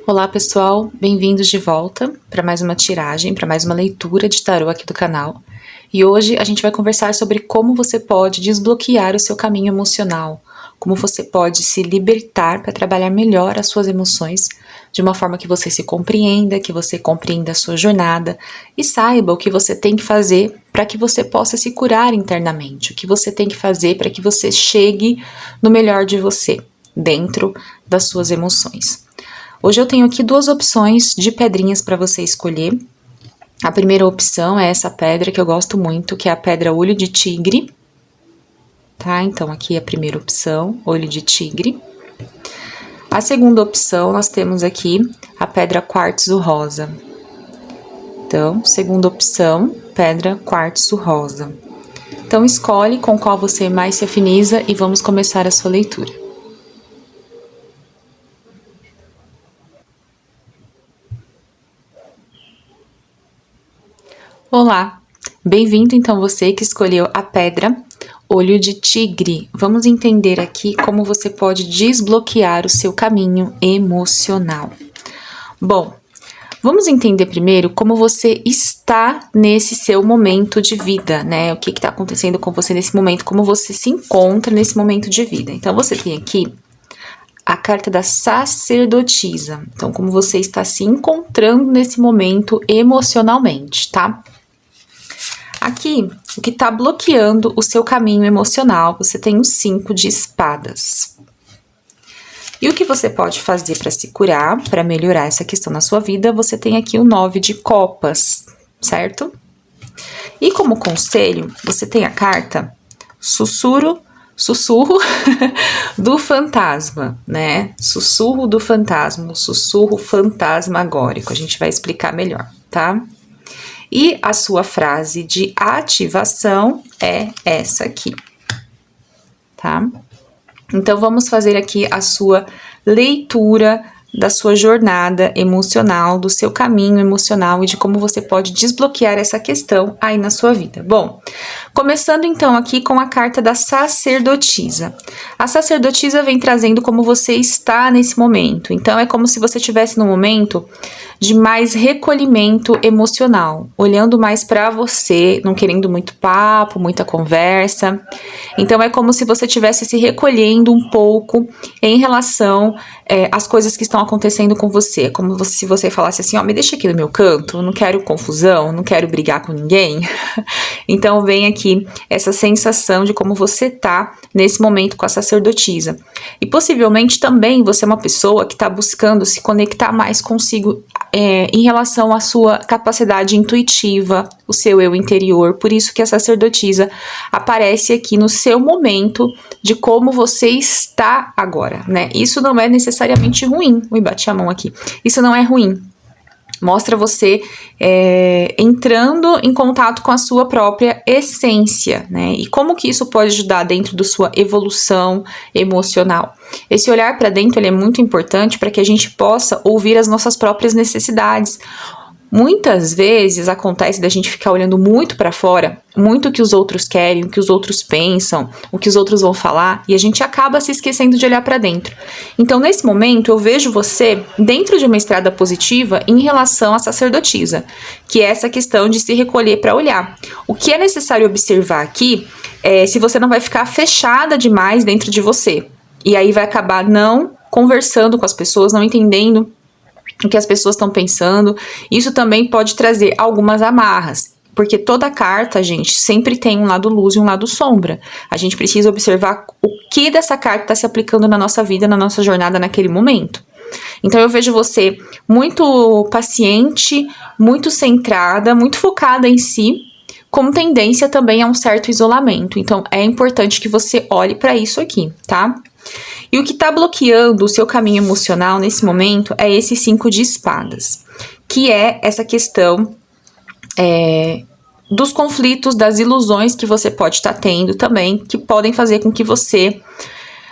Olá pessoal, bem-vindos de volta para mais uma tiragem, para mais uma leitura de tarô aqui do canal. E hoje a gente vai conversar sobre como você pode desbloquear o seu caminho emocional, como você pode se libertar para trabalhar melhor as suas emoções, de uma forma que você se compreenda, que você compreenda a sua jornada e saiba o que você tem que fazer para que você possa se curar internamente, o que você tem que fazer para que você chegue no melhor de você, dentro das suas emoções. Hoje eu tenho aqui duas opções de pedrinhas para você escolher. A primeira opção é essa pedra que eu gosto muito, que é a pedra olho de tigre. Tá? Então aqui é a primeira opção, olho de tigre. A segunda opção nós temos aqui a pedra quartzo rosa. Então, segunda opção, pedra quartzo rosa. Então escolhe com qual você mais se afiniza e vamos começar a sua leitura. Olá, bem-vindo então você que escolheu a pedra olho de tigre. Vamos entender aqui como você pode desbloquear o seu caminho emocional. Bom, vamos entender primeiro como você está nesse seu momento de vida, né? O que está acontecendo com você nesse momento, como você se encontra nesse momento de vida. Então, você tem aqui a carta da sacerdotisa. Então, como você está se encontrando nesse momento emocionalmente, tá? Aqui, o que está bloqueando o seu caminho emocional, você tem o 5 de espadas. E o que você pode fazer para se curar, para melhorar essa questão na sua vida, você tem aqui o 9 de copas, certo? E como conselho, você tem a carta sussurro do fantasma, né? Sussurro do fantasma, sussurro fantasmagórico. A gente vai explicar melhor, tá? E a sua frase de ativação é essa aqui, tá? Então, vamos fazer aqui a sua leitura da sua jornada emocional, do seu caminho emocional e de como você pode desbloquear essa questão aí na sua vida. Bom, começando então aqui com a carta da sacerdotisa. A sacerdotisa vem trazendo como você está nesse momento. Então, é como se você estivesse num momento de mais recolhimento emocional, olhando mais para você, não querendo muito papo, muita conversa. Então, é como se você estivesse se recolhendo um pouco em relação às coisas que estão acontecendo com você. É como se você falasse assim, ó, me deixa aqui no meu canto, não quero confusão, não quero brigar com ninguém. Então, vem aqui essa sensação de como você tá nesse momento com a sacerdotisa. E possivelmente também você é uma pessoa que está buscando se conectar mais consigo em relação à sua capacidade intuitiva, o seu eu interior. Por isso que a sacerdotisa aparece aqui no seu momento de como você está agora, né? Isso não é necessariamente ruim. Ui, bati a mão aqui. Isso não é ruim. Mostra você entrando em contato com a sua própria essência, né? E como que isso pode ajudar dentro da sua evolução emocional. Esse olhar para dentro ele é muito importante para que a gente possa ouvir as nossas próprias necessidades. Muitas vezes acontece da gente ficar olhando muito para fora, muito o que os outros querem, o que os outros pensam, o que os outros vão falar, e a gente acaba se esquecendo de olhar para dentro. Então, nesse momento, eu vejo você dentro de uma estrada positiva em relação à sacerdotisa, que é essa questão de se recolher para olhar. O que é necessário observar aqui é se você não vai ficar fechada demais dentro de você, e aí vai acabar não conversando com as pessoas, não entendendo o que as pessoas estão pensando. Isso também pode trazer algumas amarras, porque toda carta, gente, sempre tem um lado luz e um lado sombra. A gente precisa observar o que dessa carta está se aplicando na nossa vida, na nossa jornada naquele momento. Então eu vejo você muito paciente, muito centrada, muito focada em si, com tendência também a um certo isolamento. Então é importante que você olhe para isso aqui, tá? E o que está bloqueando o seu caminho emocional nesse momento é esse 5 de espadas, que é essa questão dos conflitos, das ilusões que você pode estar tendo também, que podem fazer com que você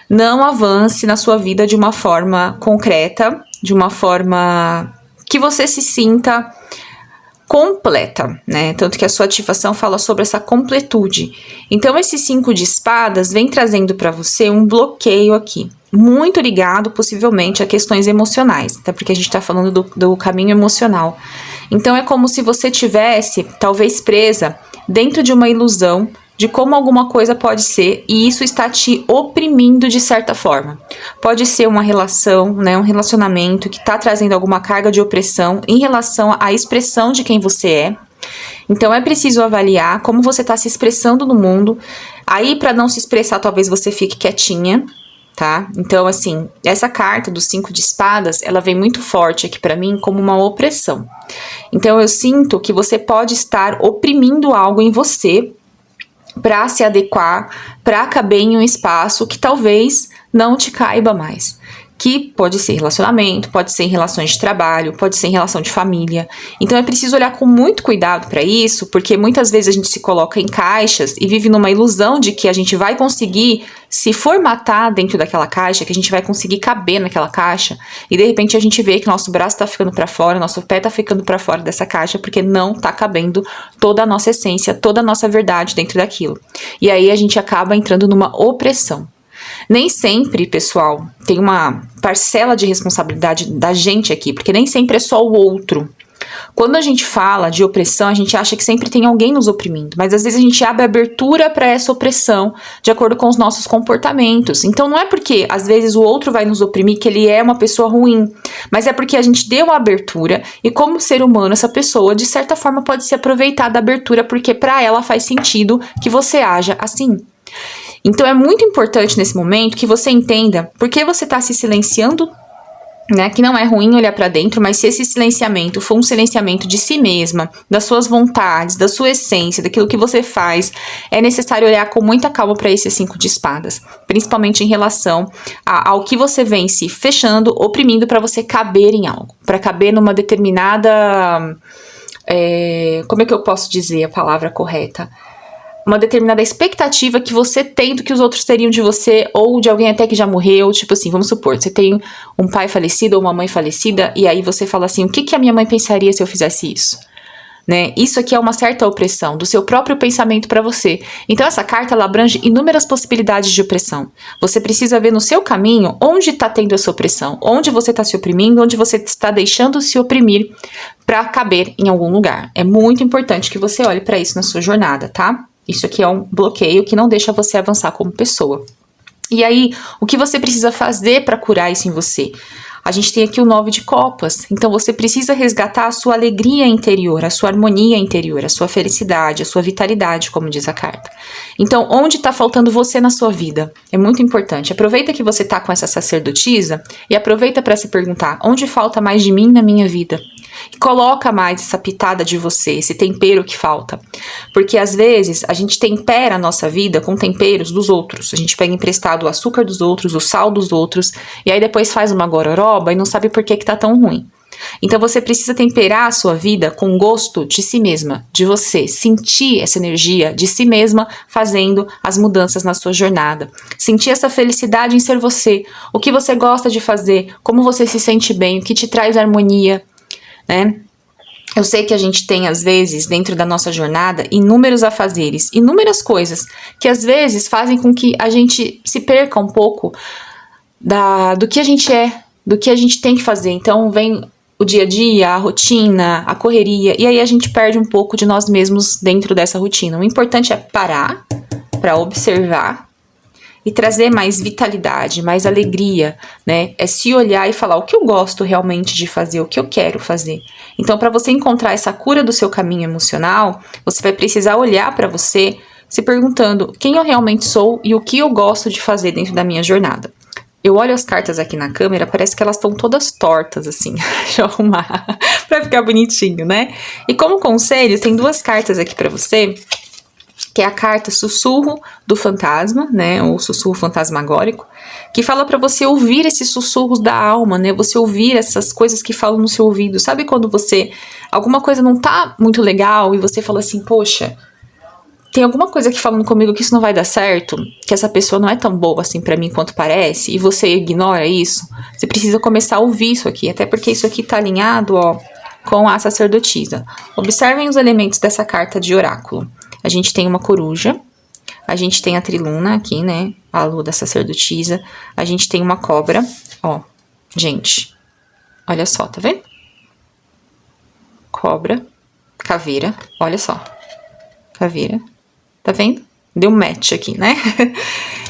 não avance na sua vida de uma forma concreta, de uma forma que você se sinta completa, né? Tanto que a sua ativação fala sobre essa completude. Então, esse 5 de espadas vem trazendo para você um bloqueio aqui. muito ligado, possivelmente, a questões emocionais, até porque a gente tá falando do caminho emocional. Então, é como se você tivesse, talvez, presa dentro de uma ilusão de como alguma coisa pode ser, e isso está te oprimindo de certa forma. Pode ser uma relação, né, um relacionamento que está trazendo alguma carga de opressão em relação à expressão de quem você é. Então é preciso avaliar como você está se expressando no mundo. Aí, para não se expressar, talvez você fique quietinha, tá? Então, assim, essa carta do 5 de espadas, ela vem muito forte aqui para mim como uma opressão. Então eu sinto que você pode estar oprimindo algo em você para se adequar, para caber em um espaço que talvez não te caiba mais. Que pode ser relacionamento, pode ser em relações de trabalho, pode ser em relação de família. Então é preciso olhar com muito cuidado para isso, porque muitas vezes a gente se coloca em caixas e vive numa ilusão de que a gente vai conseguir se formatar dentro daquela caixa, que a gente vai conseguir caber naquela caixa, e de repente a gente vê que nosso braço tá ficando para fora, nosso pé tá ficando para fora dessa caixa, porque não tá cabendo toda a nossa essência, toda a nossa verdade dentro daquilo. E aí a gente acaba entrando numa opressão. Nem sempre, pessoal, tem uma parcela de responsabilidade da gente aqui, porque nem sempre é só o outro. Quando a gente fala de opressão, a gente acha que sempre tem alguém nos oprimindo, mas às vezes a gente abre abertura para essa opressão de acordo com os nossos comportamentos. Então não é porque às vezes o outro vai nos oprimir que ele é uma pessoa ruim, mas é porque a gente deu a abertura e como ser humano essa pessoa de certa forma pode se aproveitar da abertura porque para ela faz sentido que você haja assim. Então é muito importante nesse momento que você entenda por que você está se silenciando, né? Que não é ruim olhar para dentro, mas se esse silenciamento for um silenciamento de si mesma, das suas vontades, da sua essência, daquilo que você faz, é necessário olhar com muita calma para esse 5 de espadas, principalmente em relação ao que você vem se fechando, oprimindo para você caber em algo, para caber numa determinada, como é que eu posso dizer a palavra correta? Uma determinada expectativa que você tem do que os outros teriam de você, ou de alguém até que já morreu, tipo assim, vamos supor, você tem um pai falecido ou uma mãe falecida, e aí você fala assim, o que a minha mãe pensaria se eu fizesse isso? Né? Isso aqui é uma certa opressão do seu próprio pensamento para você. Então essa carta, ela abrange inúmeras possibilidades de opressão. Você precisa ver no seu caminho onde está tendo essa opressão, onde você está se oprimindo, onde você está deixando se oprimir para caber em algum lugar. É muito importante que você olhe para isso na sua jornada, tá? Isso aqui é um bloqueio que não deixa você avançar como pessoa. E aí, o que você precisa fazer para curar isso em você? A gente tem aqui o 9 de copas, então você precisa resgatar a sua alegria interior, a sua harmonia interior, a sua felicidade, a sua vitalidade, como diz a carta. Então, onde está faltando você na sua vida? É muito importante. Aproveita que você está com essa sacerdotisa e aproveita para se perguntar, onde falta mais de mim na minha vida? E coloca mais essa pitada de você, esse tempero que falta. Porque às vezes a gente tempera a nossa vida com temperos dos outros. A gente pega emprestado o açúcar dos outros, o sal dos outros, e aí depois faz uma gororoba e não sabe por que tá tão ruim. Então você precisa temperar a sua vida com gosto de si mesma, de você, sentir essa energia de si mesma fazendo as mudanças na sua jornada. Sentir essa felicidade em ser você, o que você gosta de fazer, como você se sente bem, o que te traz harmonia, né? Eu sei que a gente tem, às vezes, dentro da nossa jornada, inúmeros afazeres, inúmeras coisas que às vezes fazem com que a gente se perca um pouco do que a gente é, do que a gente tem que fazer. Então vem o dia a dia, a rotina, a correria, e aí a gente perde um pouco de nós mesmos dentro dessa rotina. O importante é parar para observar e trazer mais vitalidade, mais alegria, né? É se olhar e falar o que eu gosto realmente de fazer, o que eu quero fazer. Então, para você encontrar essa cura do seu caminho emocional, você vai precisar olhar para você se perguntando quem eu realmente sou e o que eu gosto de fazer dentro da minha jornada. Eu olho as cartas aqui na câmera, parece que elas estão todas tortas, assim. Deixa eu arrumar pra ficar bonitinho, né? E como conselho, tem 2 cartas aqui pra você, que é a carta Sussurro do Fantasma, né, ou Sussurro Fantasmagórico, que fala pra você ouvir esses sussurros da alma, né, você ouvir essas coisas que falam no seu ouvido. Sabe quando alguma coisa não tá muito legal e você fala assim, poxa, tem alguma coisa aqui falando comigo que isso não vai dar certo, que essa pessoa não é tão boa assim pra mim quanto parece, e você ignora isso? Você precisa começar a ouvir isso aqui, até porque isso aqui tá alinhado, ó, com a sacerdotisa. Observem os elementos dessa carta de oráculo. A gente tem uma coruja, A gente tem a triluna aqui, né? A lua da sacerdotisa. A gente tem uma cobra, ó. Gente, olha só, tá vendo? Cobra, caveira, olha só. Caveira, tá vendo? Deu match aqui, né?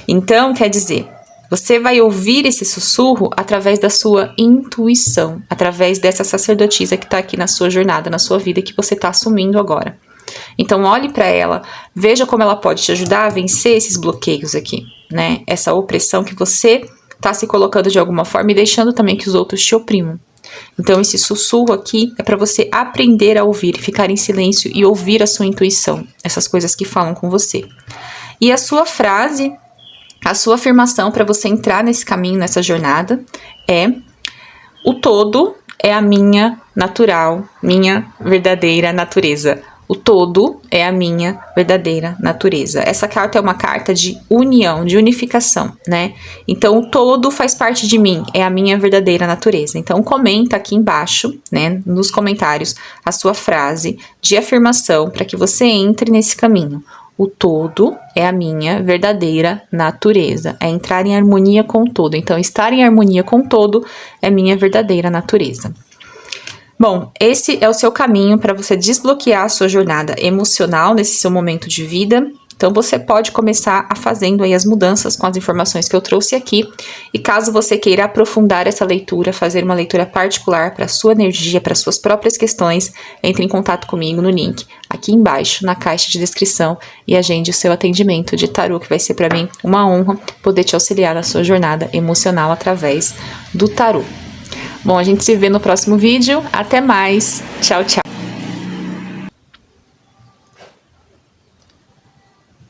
Então, quer dizer, você vai ouvir esse sussurro através da sua intuição, através dessa sacerdotisa que tá aqui na sua jornada, na sua vida, que você tá assumindo agora. Então, olhe para ela, veja como ela pode te ajudar a vencer esses bloqueios aqui, né? Essa opressão que você tá se colocando de alguma forma e deixando também que os outros te oprimam. Então, esse sussurro aqui é para você aprender a ouvir, ficar em silêncio e ouvir a sua intuição, essas coisas que falam com você. E a sua frase, a sua afirmação para você entrar nesse caminho, nessa jornada, é: o todo é a minha natural, minha verdadeira natureza. O todo é a minha verdadeira natureza. Essa carta é uma carta de união, de unificação, né? Então, o todo faz parte de mim, é a minha verdadeira natureza. Então, comenta aqui embaixo, né, nos comentários, a sua frase de afirmação para que você entre nesse caminho. O todo é a minha verdadeira natureza. É entrar em harmonia com o todo. Então, estar em harmonia com o todo é minha verdadeira natureza. Bom, esse é o seu caminho para você desbloquear a sua jornada emocional nesse seu momento de vida. Então, você pode começar a fazendo aí as mudanças com as informações que eu trouxe aqui. E caso você queira aprofundar essa leitura, fazer uma leitura particular para a sua energia, para suas próprias questões, entre em contato comigo no link aqui embaixo, na caixa de descrição, e agende o seu atendimento de tarô, que vai ser para mim uma honra poder te auxiliar na sua jornada emocional através do tarô. Bom, a gente se vê no próximo vídeo. Até mais. Tchau, tchau.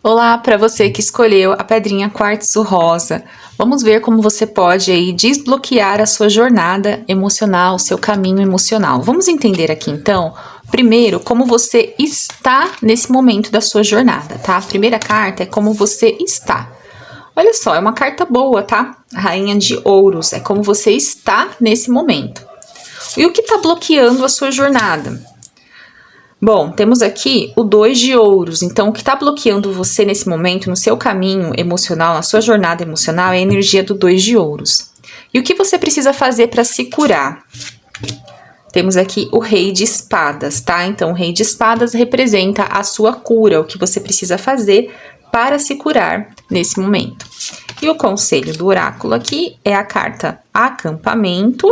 Olá, para você que escolheu a pedrinha quartzo rosa. Vamos ver como você pode aí desbloquear a sua jornada emocional, seu caminho emocional. Vamos entender aqui então, primeiro, como você está nesse momento da sua jornada, tá? A primeira carta é como você está. Olha só, é uma carta boa, tá? Rainha de Ouros, é como você está nesse momento. E o que está bloqueando a sua jornada? Bom, temos aqui o 2 de Ouros. Então, o que está bloqueando você nesse momento, no seu caminho emocional, na sua jornada emocional, é a energia do 2 de Ouros. E o que você precisa fazer para se curar? Temos aqui o Rei de Espadas, tá? Então, o Rei de Espadas representa a sua cura, o que você precisa fazer para se curar nesse momento. E o conselho do oráculo aqui é a carta acampamento,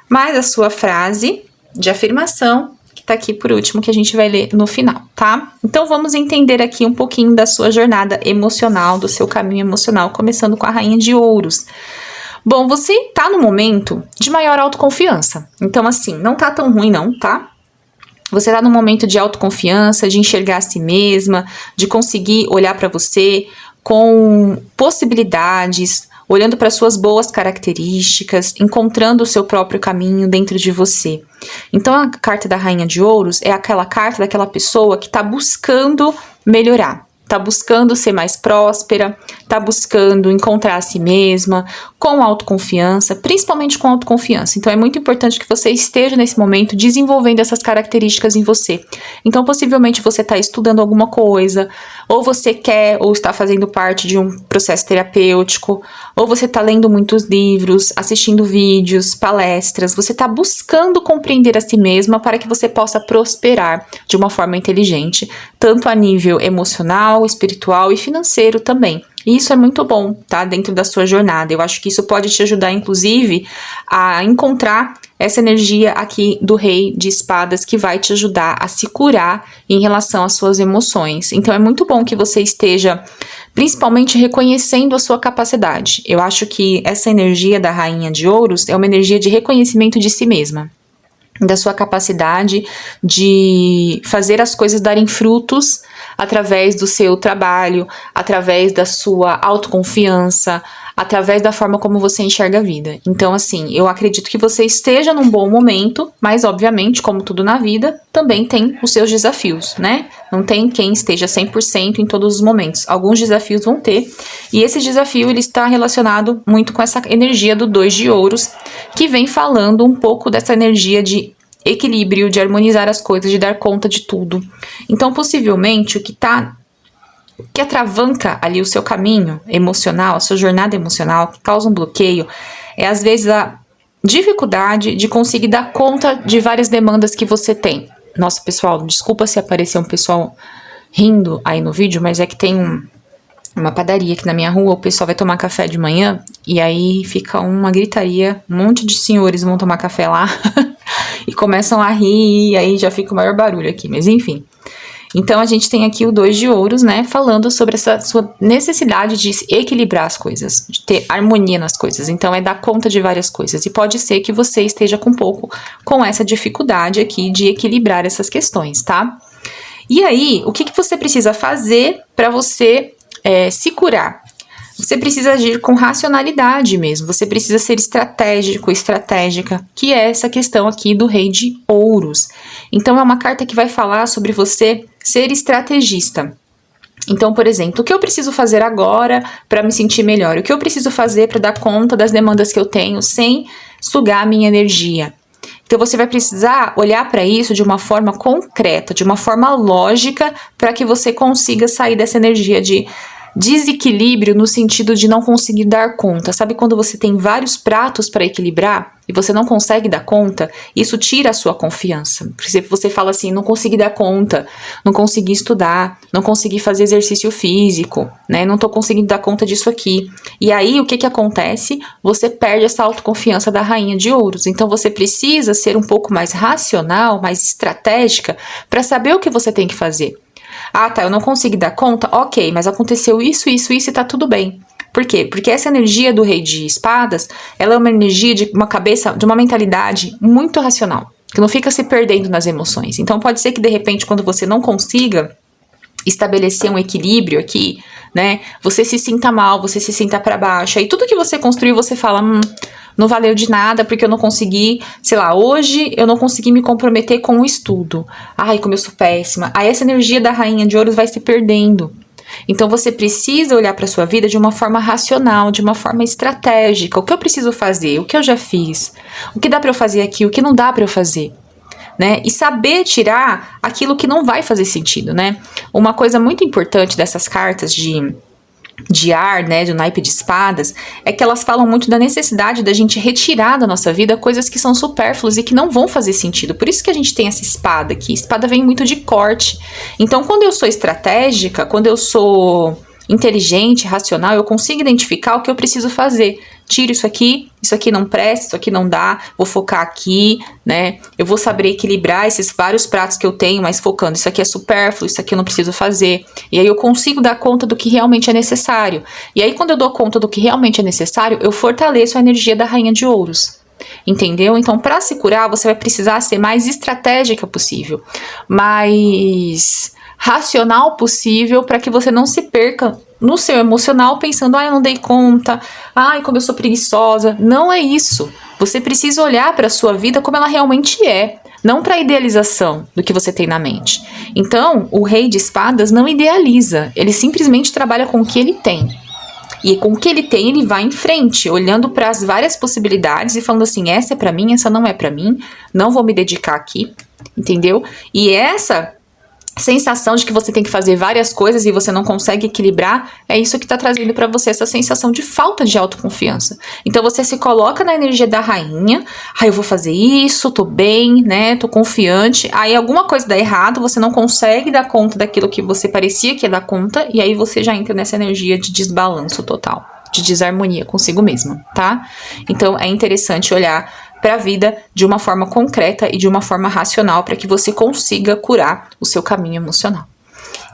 mais a sua frase de afirmação, que tá aqui por último, que a gente vai ler no final, tá? Então, vamos entender aqui um pouquinho da sua jornada emocional, do seu caminho emocional, começando com a Rainha de Ouros. Bom, você tá no momento de maior autoconfiança. Então, assim, não tá tão ruim não, tá? Você tá num momento de autoconfiança, de enxergar a si mesma, de conseguir olhar para você com possibilidades, olhando para suas boas características, encontrando o seu próprio caminho dentro de você. Então, a carta da Rainha de Ouros é aquela carta daquela pessoa que tá buscando melhorar. Tá buscando ser mais próspera, tá buscando encontrar a si mesma, com autoconfiança, principalmente com autoconfiança. Então, é muito importante que você esteja nesse momento desenvolvendo essas características em você. Então, possivelmente você está estudando alguma coisa, ou você quer ou está fazendo parte de um processo terapêutico, ou você está lendo muitos livros, assistindo vídeos, palestras, você está buscando compreender a si mesma para que você possa prosperar de uma forma inteligente, tanto a nível emocional, espiritual e financeiro também. E isso é muito bom, tá? Dentro da sua jornada. Eu acho que isso pode te ajudar, inclusive, a encontrar essa energia aqui do Rei de Espadas que vai te ajudar a se curar em relação às suas emoções. Então, é muito bom que você esteja, principalmente, reconhecendo a sua capacidade. Eu acho que essa energia da Rainha de Ouros é uma energia de reconhecimento de si mesma, da sua capacidade de fazer as coisas darem frutos através do seu trabalho, através da sua autoconfiança, através da forma como você enxerga a vida. Então, assim, eu acredito que você esteja num bom momento, mas, obviamente, como tudo na vida, também tem os seus desafios, né? Não tem quem esteja 100% em todos os momentos. Alguns desafios vão ter, e esse desafio, ele está relacionado muito com essa energia do 2 de Ouros, que vem falando um pouco dessa energia de equilíbrio, de harmonizar as coisas, de dar conta de tudo. Então, possivelmente, o que está que atravanca ali o seu caminho emocional, a sua jornada emocional, que causa um bloqueio, é às vezes a dificuldade de conseguir dar conta de várias demandas que você tem. Nossa, pessoal, desculpa se aparecer um pessoal rindo aí no vídeo, mas é que tem uma padaria aqui na minha rua, o pessoal vai tomar café de manhã e aí fica uma gritaria, um monte de senhores vão tomar café lá e começam a rir e aí já fica o maior barulho aqui, mas enfim. Então a gente tem aqui o 2 de ouros, né, falando sobre essa sua necessidade de equilibrar as coisas, de ter harmonia nas coisas. Então é dar conta de várias coisas e pode ser que você esteja com um pouco com essa dificuldade aqui de equilibrar essas questões, tá? E aí, o que você precisa fazer para você se curar? Você precisa agir com racionalidade mesmo, você precisa ser estratégico, estratégica, que é essa questão aqui do Rei de Ouros. Então é uma carta que vai falar sobre você ser estrategista. Então, por exemplo, o que eu preciso fazer agora para me sentir melhor? O que eu preciso fazer para dar conta das demandas que eu tenho sem sugar a minha energia? Então você vai precisar olhar para isso de uma forma concreta, de uma forma lógica, para que você consiga sair dessa energia de desequilíbrio no sentido de não conseguir dar conta. Sabe quando você tem vários pratos para equilibrar e você não consegue dar conta? Isso tira a sua confiança. Porque você fala assim, não consegui dar conta, não consegui estudar, não consegui fazer exercício físico, né? Não tô conseguindo dar conta disso aqui. E aí, o que acontece? Você perde essa autoconfiança da Rainha de Ouros. Então, você precisa ser um pouco mais racional, mais estratégica, para saber o que você tem que fazer. Ah, tá, eu não consegui dar conta? Ok, mas aconteceu isso e tá tudo bem. Por quê? Porque essa energia do Rei de Espadas, ela é uma energia de uma cabeça, de uma mentalidade muito racional, que não fica se perdendo nas emoções. Então pode ser que de repente, quando você não consiga estabelecer um equilíbrio aqui, né, você se sinta mal, você se sinta pra baixo, aí tudo que você construiu, você fala, não valeu de nada porque eu não consegui, sei lá, hoje eu não consegui me comprometer com o estudo. Ai, como eu sou péssima. Aí essa energia da Rainha de Ouros vai se perdendo. Então você precisa olhar para sua vida de uma forma racional, de uma forma estratégica. O que eu preciso fazer? O que eu já fiz? O que dá para eu fazer aqui? O que não dá para eu fazer? Né? E saber tirar aquilo que não vai fazer sentido, né? Uma coisa muito importante dessas cartas de ar, né, do naipe de espadas, é que elas falam muito da necessidade da gente retirar da nossa vida coisas que são supérfluas e que não vão fazer sentido. Por isso que a gente tem essa espada aqui. Espada vem muito de corte. Então, quando eu sou estratégica, quando eu sou inteligente, racional, eu consigo identificar o que eu preciso fazer. Tiro isso aqui não presta, isso aqui não dá, vou focar aqui, né? Eu vou saber equilibrar esses vários pratos que eu tenho, mas focando, isso aqui é supérfluo, isso aqui eu não preciso fazer. E aí eu consigo dar conta do que realmente é necessário. E aí quando eu dou conta do que realmente é necessário, eu fortaleço a energia da Rainha de Ouros. Entendeu? Então, para se curar, você vai precisar ser mais estratégica possível, mais racional possível, para que você não se perca no seu emocional pensando, eu não dei conta, como eu sou preguiçosa. Não é isso. Você precisa olhar para a sua vida como ela realmente é, não para a idealização do que você tem na mente. Então, o Rei de Espadas não idealiza, ele simplesmente trabalha com o que ele tem. E com o que ele tem, ele vai em frente, olhando para as várias possibilidades e falando assim, essa é para mim, essa não é para mim, não vou me dedicar aqui, entendeu? E essa sensação de que você tem que fazer várias coisas e você não consegue equilibrar, é isso que tá trazendo pra você essa sensação de falta de autoconfiança. Então você se coloca na energia da rainha, eu vou fazer isso, tô bem, né, tô confiante, aí alguma coisa dá errado, você não consegue dar conta daquilo que você parecia que ia dar conta, e aí você já entra nessa energia de desbalanço total, de desarmonia consigo mesma, tá? Então é interessante olhar para a vida de uma forma concreta e de uma forma racional para que você consiga curar o seu caminho emocional.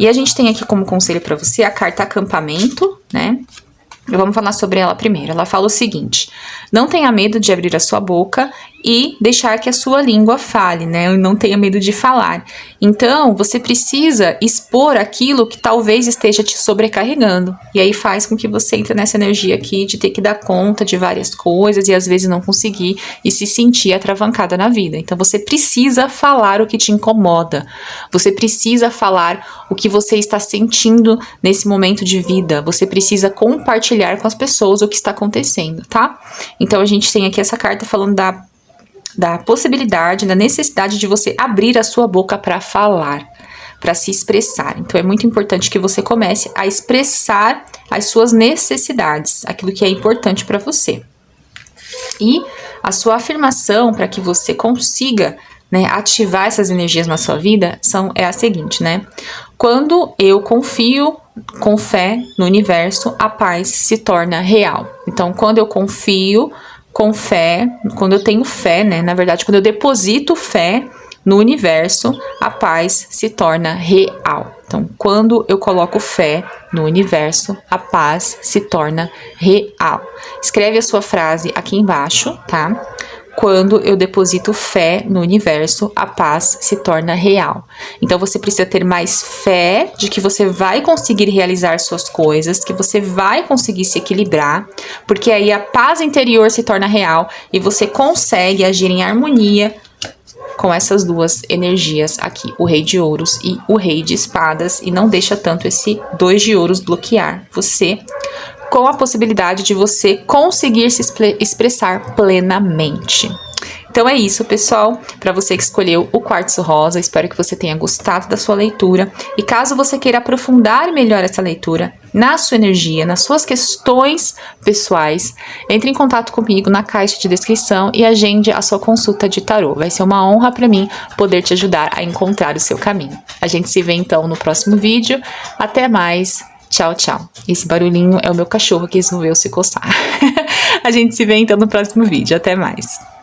E a gente tem aqui como conselho para você a carta acampamento, né? Vamos falar sobre ela primeiro. Ela fala o seguinte: não tenha medo de abrir a sua boca e deixar que a sua língua fale, né? Não tenha medo de falar. Então, você precisa expor aquilo que talvez esteja te sobrecarregando. E aí faz com que você entre nessa energia aqui de ter que dar conta de várias coisas e às vezes não conseguir e se sentir atravancada na vida. Então, você precisa falar o que te incomoda. Você precisa falar o que você está sentindo nesse momento de vida. Você precisa compartilhar com as pessoas o que está acontecendo, tá? Então, a gente tem aqui essa carta falando da possibilidade, da necessidade de você abrir a sua boca para para se expressar. Então é muito importante que você comece a expressar as suas necessidades, aquilo que é importante para você. E a sua afirmação para que você consiga, né, ativar essas energias na sua vida é a seguinte, né? Quando eu confio com fé no universo, a paz se torna real. Então, quando eu confio com fé, quando eu tenho fé, né? Na verdade, quando eu deposito fé no universo, a paz se torna real. Então, quando eu coloco fé no universo, a paz se torna real. Escreve a sua frase aqui embaixo, tá? Quando eu deposito fé no universo, a paz se torna real. Então, você precisa ter mais fé de que você vai conseguir realizar suas coisas, que você vai conseguir se equilibrar, porque aí a paz interior se torna real e você consegue agir em harmonia com essas duas energias aqui, o Rei de Ouros e o Rei de Espadas, e não deixa tanto esse 2 de Ouros bloquear você, com a possibilidade de você conseguir se expressar plenamente. Então é isso, pessoal, para você que escolheu o quartzo rosa, espero que você tenha gostado da sua leitura, e caso você queira aprofundar melhor essa leitura na sua energia, nas suas questões pessoais, entre em contato comigo na caixa de descrição e agende a sua consulta de tarô. Vai ser uma honra para mim poder te ajudar a encontrar o seu caminho. A gente se vê então no próximo vídeo. Até mais. Tchau, tchau. Esse barulhinho é o meu cachorro que resolveu se coçar. A gente se vê então no próximo vídeo. Até mais.